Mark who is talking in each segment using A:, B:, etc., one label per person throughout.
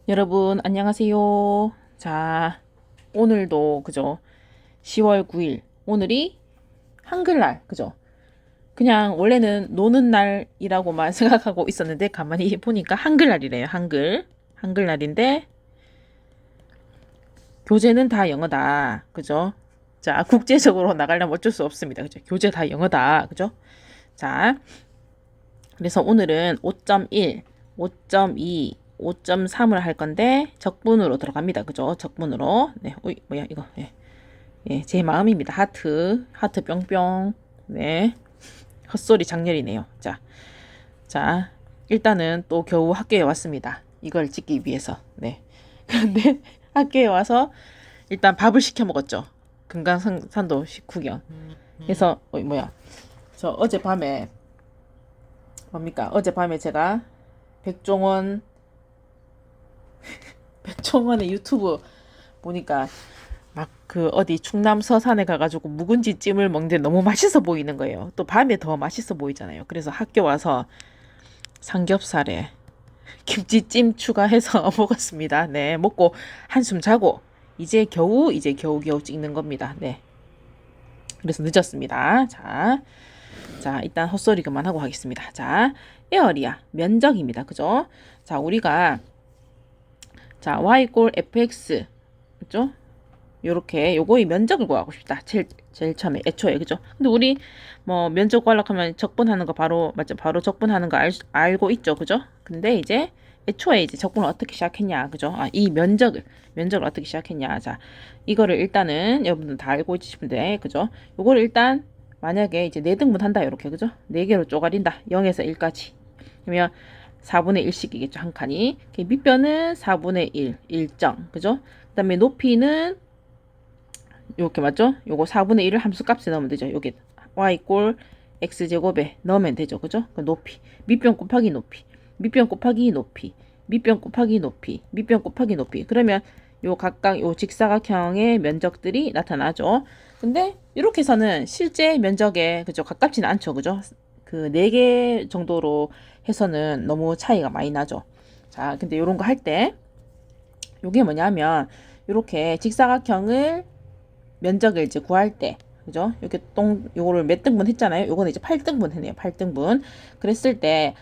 A: 여러분 안녕하세요. 자, 오늘도 그죠? 10월 9일. 오늘이 한글날. 그죠? 그냥 원래는 노는 날이라고만 생각하고 있었는데 가만히 보니까 한글날이래요. 한글날인데 교재는 다 영어다. 그죠? 자, 국제적으로 나가려면 어쩔 수 없습니다. 그죠? 교재 다 영어다. 그죠? 자, 그래서 오늘은 5.1, 5.2, 5.3을 할 건데 적분으로 들어갑니다. 그죠? 적분으로. 네. 어이, 뭐야 이거. 예. 예, 제 마음입니다. 하트 뿅뿅. 네. 헛소리 장렬이네요. 자. 자, 일단은 또 겨우 학교에 왔습니다. 이걸 찍기 위해서. 네. 그런데 학교에 와서 일단 밥을 시켜 먹었죠. 금강산도 식후경. 그래서 뭐야? 저 어젯밤에 뭡니까? 어젯밤에 제가 백종원 백종원의 유튜브 보니까 막 그 어디 충남 서산에 가가지고 묵은지 찜을 먹는데 너무 맛있어 보이는 거예요. 또 밤에 더 맛있어 보이잖아요. 그래서 학교 와서 삼겹살에 김치찜 추가해서 먹었습니다. 네, 먹고 한숨 자고 이제 겨우 찍는 겁니다. 네, 그래서 늦었습니다. 자, 일단 헛소리 그만하고 하겠습니다. 자, 에어리아 면적입니다. 그죠? 자, 우리가 자, y 꼴 fx 그죠? 요렇게 요거의 면적을 구하고 싶다. 제일 처음에 애초에 그죠? 근데 우리 뭐 면적 구하려고 하면 적분하는 거 바로 맞죠? 바로 적분하는 거 알고 있죠, 그죠? 근데 이제 애초에 이제 적분을 어떻게 시작했냐, 그죠? 이 면적을 어떻게 시작했냐. 자, 이거를 일단은 여러분들 다 알고 있으신데, 그죠? 요거를 일단 만약에 이제 4등분 한다, 이렇게 그죠? 4개로 쪼가린다. 0에서 1까지. 그러면 4분의 1씩이겠죠, 한 칸이. 밑변은 4분의 1, 일정, 그죠? 그 다음에 높이는 이렇게 맞죠? 요거 4분의 1을 함수값에 넣으면 되죠. 여기 y 꼴 x제곱에 넣으면 되죠. 그죠? 그 높이. 밑변 곱하기 높이. 밑변 곱하기 높이. 밑변 곱하기 높이. 밑변 곱하기 높이. 그러면 요 각각 요 직사각형의 면적들이 나타나죠. 근데 이렇게 해서는 실제 면적에 그죠? 가깝지는 않죠. 그죠? 그 4개 정도로 해서는 너무 차이가 많이 나죠. 자, 근데 요런 거 할 때 요게 뭐냐면 이렇게 직사각형을 면적을 이제 구할 때 그죠? 이렇게 요거를 몇 등분 했잖아요. 요거는 이제 8등분 했네요. 8등분. 그랬을 때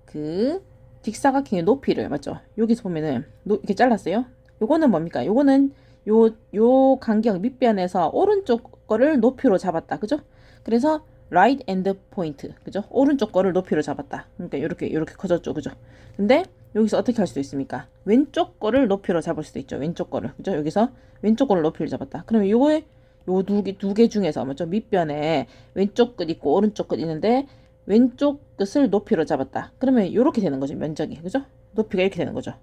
A: 그 직사각형의 높이를 맞죠? 여기서 보면은 이렇게 잘랐어요. 요거는 뭡니까? 요거는 요 간격 밑변에서 오른쪽 거를 높이로 잡았다. 그죠? 그래서 right end point. 그죠? 오른쪽 거를 높이로 잡았다. 그러니까 요렇게 커졌죠. 그죠? 근데 여기서 어떻게 할 수도 있습니까? 왼쪽 거를 높이로 잡을 수도 있죠. 왼쪽 거를. 그죠? 여기서 왼쪽 거를 높이로 잡았다. 그러면 요거에 요 두 개 중에서 먼저 밑변에 왼쪽 끝 있고 오른쪽 끝 있는데 왼쪽 끝을 높이로 잡았다. 그러면 이렇게 되는 거죠. 면적이. 그죠? 높이가 이렇게 되는 거죠.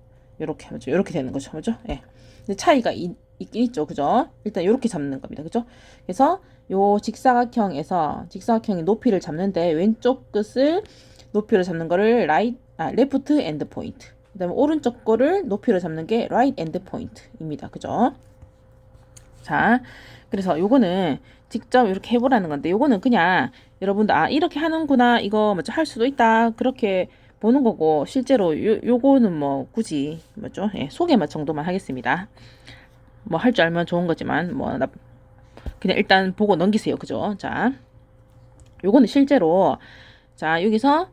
A: 요렇게 그죠? 요렇게 되는 거죠. 그죠? 예. 근데 차이가 있긴 있죠. 그죠? 일단 요렇게 잡는 겁니다. 그죠? 그래서 요 직사각형의 높이를 잡는데 왼쪽 끝을 높이로 잡는 거를 레프트 엔드 포인트. 그다음에 오른쪽 거를 높이로 잡는 게 라이트 엔드 포인트입니다. 그죠? 자, 그래서 요거는 직접 이렇게 해보라는 건데, 요거는 그냥 여러분들, 이렇게 하는구나, 이거 뭐죠, 할 수도 있다, 그렇게 보는 거고, 실제로 요거는 뭐 굳이, 뭐죠, 예, 소개만 정도만 하겠습니다. 뭐 할 줄 알면 좋은 거지만, 그냥 일단 보고 넘기세요. 그죠? 자, 요거는 실제로, 자, 여기서,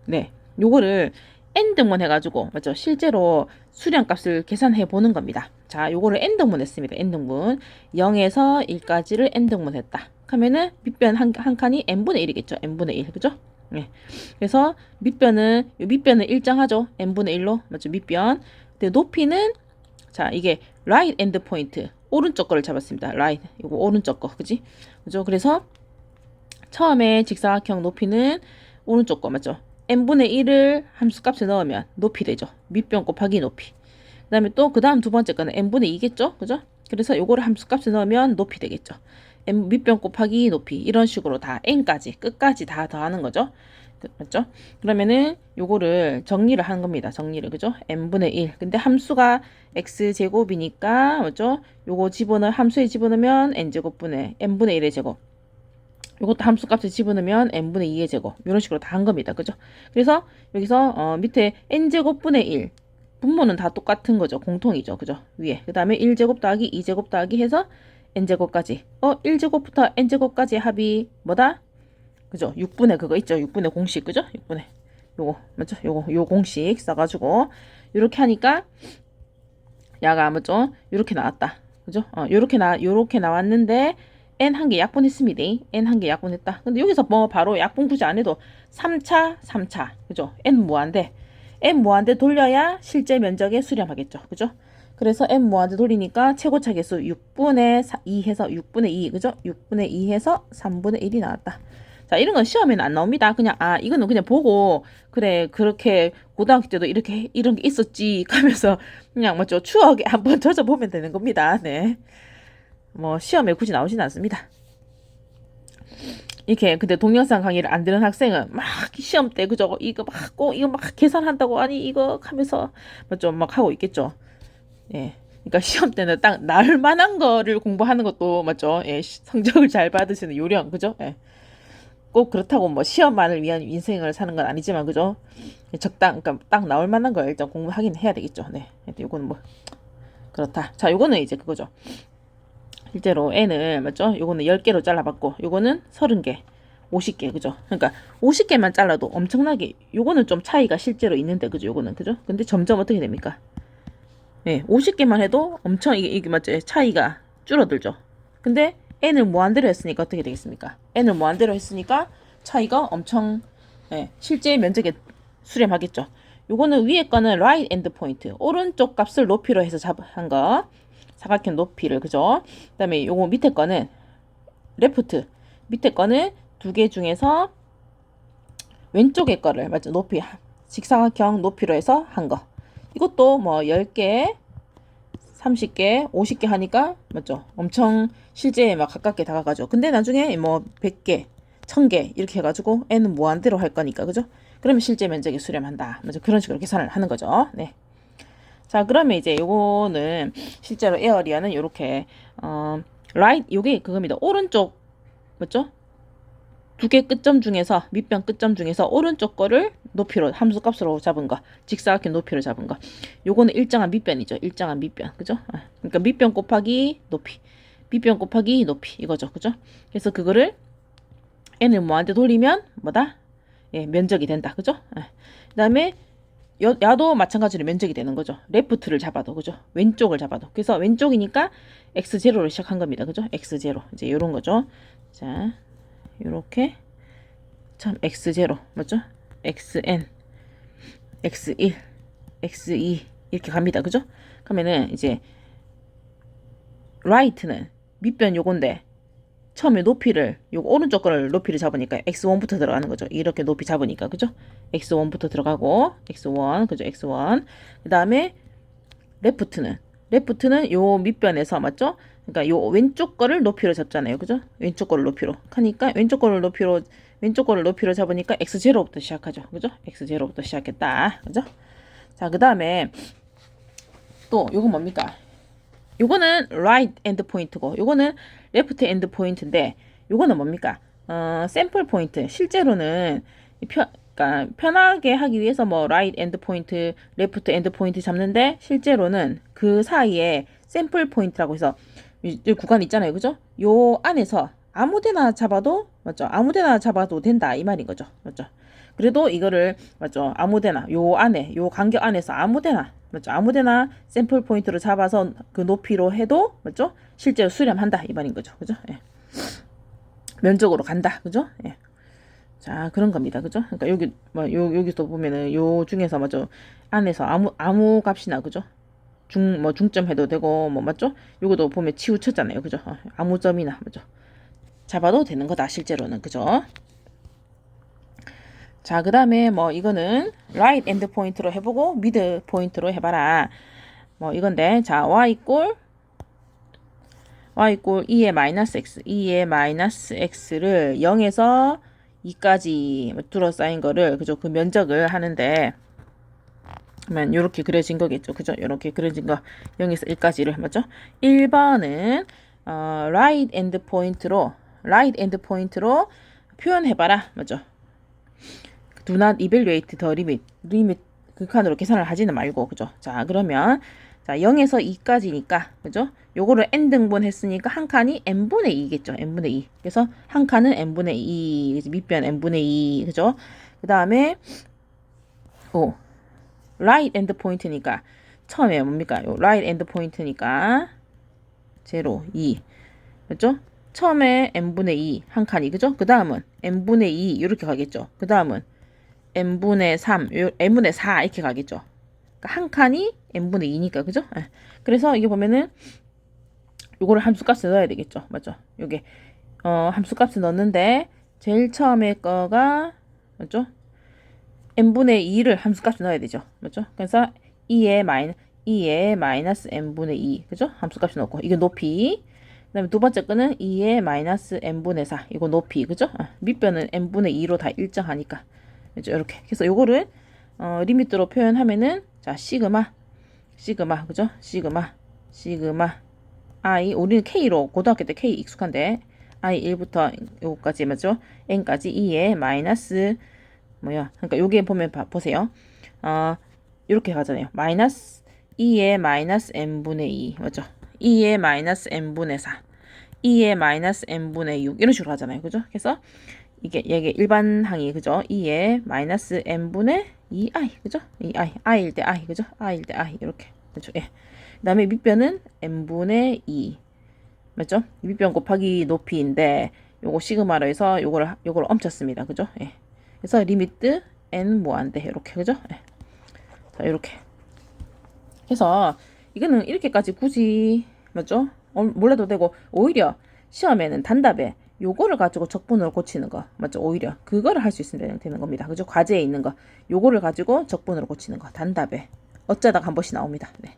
A: 네, 요거를 n등분 해가지고 맞죠? 실제로 수량값을 계산해 보는 겁니다. 자, 요거를 n등분 했습니다. n등분 0에서 1까지를 n등분 했다. 하면은 밑변 한 칸이 n분의 1이겠죠. n분의 1 그죠? 네. 그래서 밑변은 일정하죠. n분의 1로 맞죠? 밑변. 근데 높이는 자, 이게 right end point 오른쪽 거를 잡았습니다. right 이거 오른쪽 거 그지? 그죠? 그래서 처음에 직사각형 높이는 오른쪽 거 맞죠? n분의 1을 함수값에 넣으면 높이 되죠. 밑변 곱하기 높이. 그 다음에 또 그 다음 두 번째 거는 n분의 2겠죠? 그죠? 그래서 요거를 함수값에 넣으면 높이 되겠죠. 밑변 곱하기 높이 이런 식으로 다 n까지 끝까지 다 더하는 거죠. 맞죠? 그러면은 요거를 정리를 하는 겁니다. 정리를 그죠? n분의 1. 근데 함수가 x제곱이니까 맞죠? 요거 함수에 집어넣으면 n제곱분의 n분의 1의 제곱. 이것도 함수값에 집어넣으면 n분의 2의 제곱 이런 식으로 다 한 겁니다. 그죠? 그래서 여기서 밑에 n제곱분의 1 분모는 다 똑같은 거죠. 공통이죠. 그죠? 위에. 그 다음에 1제곱 더하기 2제곱 더하기 해서 n제곱까지. 1제곱부터 n제곱까지 합이 뭐다? 그죠? 6분의 그거 있죠? 6분의 공식. 그죠? 6분의. 요거. 맞죠? 요 공식 써가지고. 요렇게 하니까 야가 뭐죠? 요렇게 나왔다. 그죠? 요렇게 나왔는데 n 한 개 약분했습니다. n 한 개 약분했다. 근데 여기서 뭐 바로 약분 굳이 안 해도 3차. 그죠? n 무한대 돌려야 실제 면적에 수렴하겠죠. 그죠? 그래서 n 무한대 돌리니까 최고차 개수 6분의 2 해서 6분의 2. 그죠? 6분의 2 해서 3분의 1이 나왔다. 자, 이런 건 시험에는 안 나옵니다. 그냥, 이거는 그냥 보고, 그래, 그렇게, 고등학교 때도 이런 게 있었지, 하면서, 그냥, 뭐죠, 추억에 한번 젖어보면 되는 겁니다. 네. 뭐, 시험에 굳이 나오진 않습니다. 이렇게, 근데 동영상 강의를 안 들은 학생은 막 시험 때, 그죠? 이거 막 계산한다고, 아니, 이거 하면서, 뭐죠, 막 하고 있겠죠. 예. 그러니까 시험 때는 딱 나을 만한 거를 공부하는 것도, 맞죠? 예, 성적을 잘 받으시는 요령, 그죠? 예. 꼭 그렇다고 뭐 시험만을 위한 인생을 사는 건 아니지만 그죠? 그러니까 딱 나올 만한 걸 일단 공부하긴 해야 되겠죠. 네, 요거는 뭐 그렇다. 자, 요거는 이제 그거죠. 실제로 n을 맞죠? 요거는 10개로 잘라봤고 요거는 30개, 50개 그죠? 그러니까 50개만 잘라도 엄청나게 요거는 좀 차이가 실제로 있는데 그죠? 요거는 그죠? 근데 점점 어떻게 됩니까? 네, 50개만 해도 엄청 이게 맞죠? 차이가 줄어들죠. 근데 n을 무한대로 했으니까 어떻게 되겠습니까? n을 무한대로 했으니까 차이가 엄청 실제 면적에 수렴하겠죠. 요거는 위에 거는 right end point 오른쪽 값을 높이로 해서 한 거. 사각형 높이를 그죠? 그다음에 요거 밑에 거는 left 밑에 거는 두 개 중에서 왼쪽의 거를 맞죠? 높이 직사각형 높이로 해서 한 거. 이것도 뭐 10개 30개, 50개 하니까 맞죠? 엄청 실제에 막 가깝게 다가가죠. 근데 나중에 뭐 100개, 1000개 이렇게 해가지고 n은 무한대로 할 거니까 그죠? 그러면 실제 면적이 수렴한다. 맞죠? 그런 식으로 계산을 하는 거죠. 네. 자, 그러면 이제 요거는 실제로 에어리어는 요렇게 right 요게 그겁니다. 오른쪽 맞죠? 두 개 끝점 중에서 밑변 끝점 중에서 오른쪽 거를 높이로 함수 값으로 잡은 거 직사각형 높이로 잡은 거 요거는 일정한 밑변이죠. 일정한 밑변 그죠? 그러니까 밑변 곱하기 높이 밑변 곱하기 높이 이거죠. 그죠? 그래서 그거를 n을 뭐한테 돌리면 뭐다? 예, 면적이 된다. 그죠? 그 다음에 야도 마찬가지로 면적이 되는 거죠. 레프트를 잡아도 그죠? 왼쪽을 잡아도 그래서 왼쪽이니까 x0로 시작한 겁니다. 그죠? x0 이제 요런 거죠. 자 요렇게 참 x0 맞죠? xn x1 x2 이렇게 갑니다. 그죠? 그러면은 이제 right는 밑변 요건데 처음에 높이를 요거 오른쪽 거를 높이를 잡으니까 x1부터 들어가는 거죠. 이렇게 높이 잡으니까 그죠? x1부터 들어가고 x1 그죠? x1 그 다음에 레프트는 요 밑변에서 맞죠? 그러니까 요 왼쪽 거를 높이로 잡잖아요. 그죠? 왼쪽 거를 높이로 하니까 왼쪽 거를 높이로 잡으니까 x0부터 시작하죠. 그죠? x0부터 시작했다. 그죠? 자, 그 다음에 또 요거 뭡니까? 요거는 right end point고 요거는 left end point인데 요거는 뭡니까? 샘플 포인트. 실제로는 그러니까 편하게 하기 위해서 뭐 right end point, left end point 잡는데 실제로는 그 사이에 샘플 포인트라고 해서 이 구간 있잖아요. 그죠? 요 안에서 아무데나 잡아도 맞죠? 아무데나 잡아도 된다 이 말인 거죠. 맞죠? 그래도 이거를 맞죠? 아무데나 요 안에 요 간격 안에서 아무데나 맞죠? 아무데나 샘플 포인트로 잡아서 그 높이로 해도 맞죠? 실제로 수렴한다 이 말인 거죠. 그죠? 예. 면적으로 간다. 그죠? 예. 자, 그런 겁니다. 그죠? 그러니까 여기 뭐 여기서 보면은 요 중에서 맞죠? 안에서 아무 값이나 그죠? 중점 해도 되고 뭐 맞죠? 요거도 보면 치우쳤잖아요. 그죠? 아무 점이나 맞죠? 잡아도 되는 거다 실제로는. 그죠? 자, 그 다음에 뭐 이거는 right end 포인트로 해보고 mid 포인트로 해봐라. 뭐 이건데 자 y = 2의 마이너스 x를 0에서 2까지 둘러싸인 거를 그죠? 그 면적을 하는데 그러면 이렇게 그려진 거겠죠. 그죠? 이렇게 그려진 거 0에서 1까지를 맞죠? 1번은 right end 포인트로 표현해봐라. 맞죠? Do not evaluate the limit 극한으로 계산을 하지는 말고, 그죠? 자, 그러면, 자, 0에서 2까지니까, 그죠? 요거를 n등분 했으니까 한 칸이 n분의 2겠죠? n분의 2. 그래서 한 칸은 n분의 2, 밑변 n분의 2, 그죠? 그 다음에, right end point니까, 처음에 뭡니까? 요 right end point니까, 0, 2. 그죠? 처음에 n분의 2, 한 칸이, 그죠? 그 다음은 n분의 2, 이렇게 가겠죠? 그 다음은 n분의 3, n분의 4, 이렇게 가겠죠? 그러니까 한 칸이 n분의 2니까, 그죠? 그래서 이게 보면은, 요거를 함수값에 넣어야 되겠죠? 맞죠? 요게, 함수값에 넣는데, 제일 처음에 거가, 맞죠? n분의 2를 함수값에 넣어야 되죠? 맞죠? 그래서 2에 마이너스 n분의 2, 그죠? 함수값에 넣고, 이게 높이. 그 다음에 두 번째 거는 2에 마이너스 n분의 4, 이거 높이, 그죠? 밑변은 n분의 2로 다 일정하니까. 그죠? 이렇게. 그래서 요거를, 리미트로 표현하면은, 자, 시그마, 그죠? 시그마, i, 우리는 k로, 고등학교 때 k 익숙한데, i 1부터 요거까지, 맞죠? n까지 2에 마이너스, 그러니까 요게 보면 보세요. 이렇게 가잖아요. 마이너스 2에 마이너스 n분의 2, 맞죠? 2에 마이너스 n분의 4, 2에 마이너스 n분의 6, 이런 식으로 하잖아요. 그죠? 그래서 이게 일반항이, 그죠? 2에 마이너스 n분의 2i, 그죠? 2i, i일 때 i, 그죠? i일 때 i, 이렇게. 그죠? 예. 그 다음에 밑변은 n분의 2, 맞죠? 밑변 곱하기 높이인데, 요거 시그마로 해서 요거를 엄쳤습니다. 그죠? 예. 그래서 리미트 n 무한대, 이렇게, 그죠? 예. 자, 이렇게 해서 이거는 이렇게까지 굳이, 맞죠? 몰라도 되고, 오히려 시험에는 단답에 요거를 가지고 적분을 고치는 거, 맞죠? 오히려 그거를 할 수 있으면 되는 겁니다. 그죠? 과제에 있는 거, 요거를 가지고 적분으로 고치는 거, 단답에 어쩌다가 한 번씩 나옵니다. 네.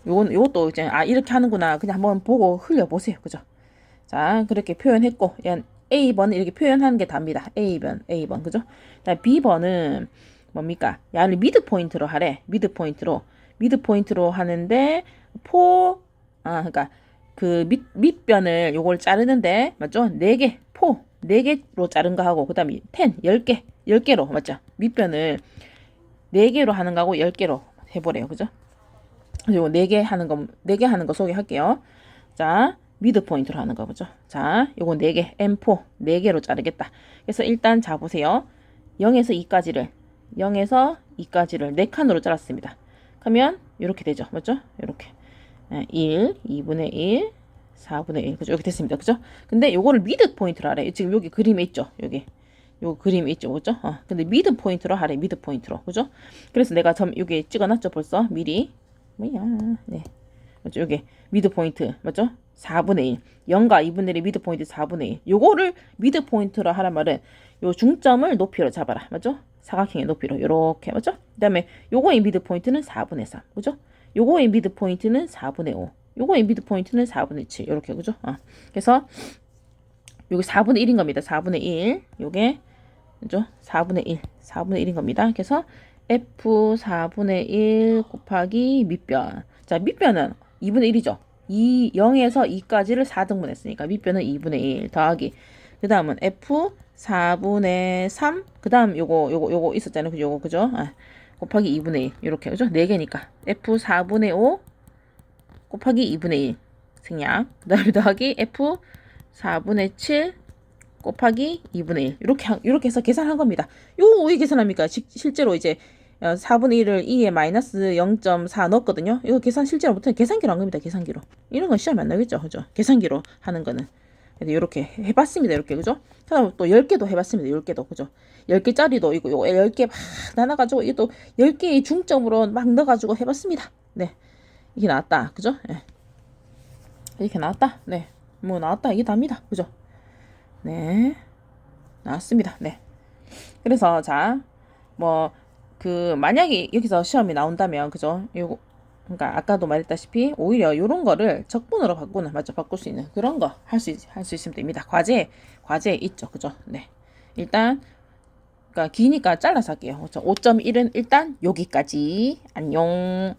A: 요것도 이제 이렇게 하는구나, 그냥 한번 보고 흘려보세요. 그죠? 자, 그렇게 표현했고, A번은 이렇게 표현하는 게 답니다. A번, 그죠? 자, B번은 뭡니까? 야를 미드 포인트로 하래. 미드 포인트로 하는데, 그러니까 그 밑변을 요걸 자르는데, 맞죠? 4개, 4개로 자른 거 하고, 그 다음에 10개로, 맞죠? 밑변을 4개로 하는 거하고 10개로 해보래요. 그죠? 그리고 4개 하는 거 소개할게요. 자, 미드 포인트로 하는 거 보죠. 자, 요거 4개, M4, 4개로 자르겠다. 그래서 일단 자 보세요. 0에서 2까지를 4칸으로 잘랐습니다. 그러면 이렇게 되죠. 맞죠? 이렇게. 1, 2분의 1, 4분의 1. 그죠? 이렇게 됐습니다. 그죠? 근데 요거를 미드 포인트로 하래. 지금 여기 그림에 있죠. 요 그림이 있죠. 그죠? 근데 미드 포인트로 하래. 미드 포인트로. 그죠? 그래서 내가 여기 찍어놨죠. 벌써 미리. 네. 맞죠? 여기 미드 포인트. 맞죠? 4분의 1. 0과 2분의 1의 미드 포인트 4분의 1. 요거를 미드 포인트로 하란 말은 요 중점을 높이로 잡아라. 맞죠? 사각형의 높이로. 요렇게. 맞죠? 그 다음에 요거의 미드 포인트는 4분의 3. 그죠? 요거의 미드 포인트는 4분의 5. 요거의 미드 포인트는 4분의 7. 요렇게. 그죠? 그래서 요게 4분의 1인 겁니다. 4분의 1. 요게 그죠? 4분의 1. 4분의 1인 겁니다. 그래서 F 4분의 1 곱하기 밑변. 자, 밑변은 2분의 1이죠. 0에서 2까지를 4등분 했으니까 밑변은 2분의 1 더하기. 그 다음은 F 4분의 3. 그 다음 요거 있었잖아요. 요거, 그죠? 곱하기 2분의 1. 요렇게, 그죠? 4개니까. F 4분의 5 곱하기 2분의 1. 생략. 그 다음에 더하기 F 4분의 7 곱하기 2분의 1. 이렇게 해서 계산한 겁니다. 요거 왜 계산합니까? 실제로 이제 4분의 1을 2에 마이너스 0.4 넣었거든요. 이거 계산 실제로 못하면 계산기로 한 겁니다. 계산기로. 이런 건 시험에 안 나오겠죠. 그죠? 계산기로 하는 거는. 이렇게 해봤습니다. 이렇게. 그죠? 또 10개도 해봤습니다. 10개도. 그죠? 10개짜리도 이거 10개 막 나눠가지고 이거 또 10개의 중점으로 막 넣어가지고 해봤습니다. 네. 이게 나왔다. 그죠? 네. 이렇게 나왔다. 네. 뭐 나왔다. 이게 답니다. 그죠? 네. 나왔습니다. 네. 그래서 자, 만약에 여기서 시험이 나온다면, 그죠? 요거, 그러니까 아까도 말했다시피 오히려 요런 거를 적분으로 바꿀 수 있는 그런 거 할 수 있으면 됩니다. 과제에 있죠. 그죠? 네. 일단 그러니까 기니까 잘라서 할게요. 5.1은 일단 여기까지. 안녕.